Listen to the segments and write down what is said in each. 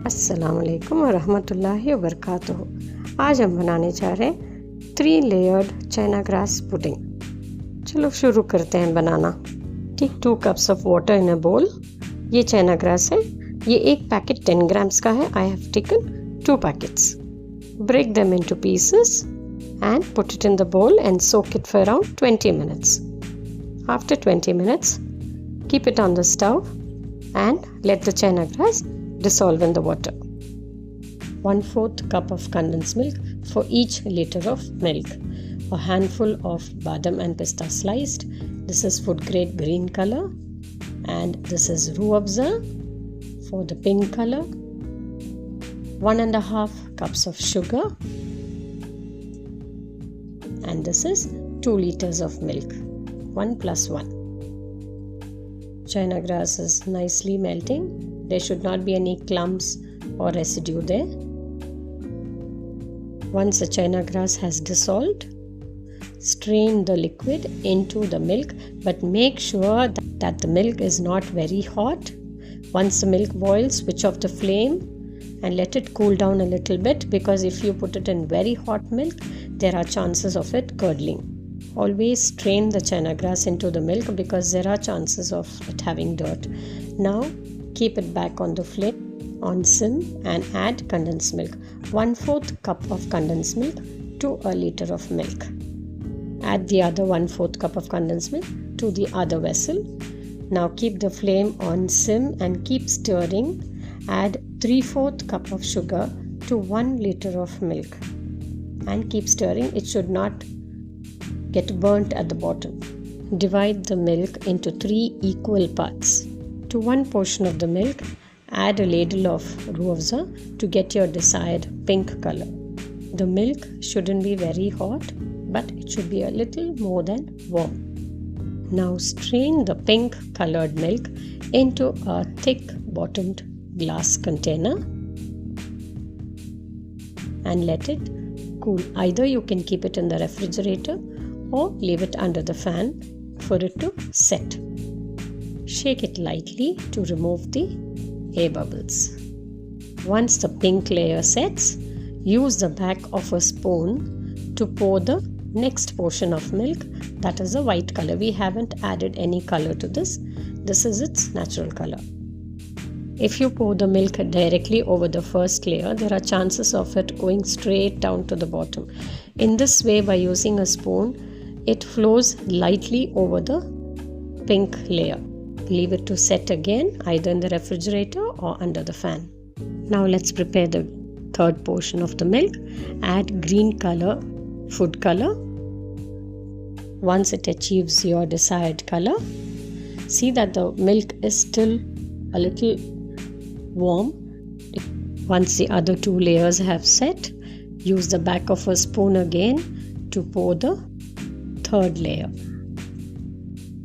अस्सलामुअलैकुम वरहमतुल्लाहि वबरकातुहू। आज हम बनाने जा रहे हैं 3 लेयर्ड चाइना ग्रास पुडिंग। चलो शुरू करते हैं बनाना। Take 2 cups of water in a bowl. ये चाइना ग्रास है, ये एक पैकेट 10 ग्राम्स का है। I have taken 2 packets. Break them into pieces and put it in the bowl and soak it for around 20 minutes. After 20 minutes, keep it on the stove and let the china grass dissolve in the water. 1/4 cup of condensed milk for each liter of milk. A handful of badam and pista sliced. This is food grade green color, and this is Rooh hafza for the pink color. 1.5 cups of sugar. And this is 2 liters of milk, 1 plus 1. China grass is nicely melting. There should not be any clumps or residue there. Once the china grass has dissolved, strain the liquid into the milk, but make sure that the milk is not very hot. Once the milk boils, switch off the flame and let it cool down a little bit, because if you put it in very hot milk, there are chances of it curdling. Always strain the china grass into the milk because there are chances of it having dirt. Now keep it back on the flame on sim and add condensed milk. 1/4 cup of condensed milk to a liter of milk. Add the other 1/4 cup of condensed milk to the other vessel. Now keep the flame on sim and keep stirring. Add 3/4 cup of sugar to 1 liter of milk and keep stirring. It should not get burnt at the bottom. Divide the milk into 3 equal parts. To one portion of the milk, add a ladle of Rooh hafza to get your desired pink color. The milk shouldn't be very hot, but it should be a little more than warm. Now strain the pink colored milk into a thick bottomed glass container and let it cool. Either you can keep it in the refrigerator or leave it under the fan for it to set. Shake it lightly to remove the air bubbles. Once the pink layer sets, use the back of a spoon to pour the next portion of milk. That is a white color. We haven't added any color to this. This is its natural color. If you pour the milk directly over the first layer, there are chances of it going straight down to the bottom. In this way, by using a spoon, it flows lightly over the pink layer. Leave it to set again, either in the refrigerator or under the fan. Now let's prepare the third portion of the milk. Add green color, food color. Once it achieves your desired color, see that the milk is still a little warm. Once the other 2 layers have set, use the back of a spoon again to pour the third layer.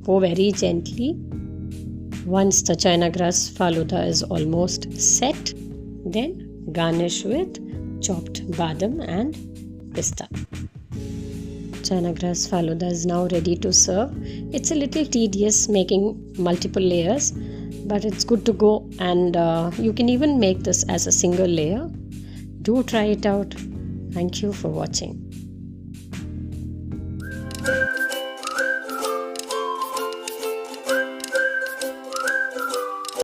Pour very gently. Once the china grass falooda is almost set, then garnish with chopped badam and pista. China grass falooda is now ready to serve. It's a little tedious making multiple layers, but it's good to go, and you can even make this as a single layer. Do try it out. Thank you for watching.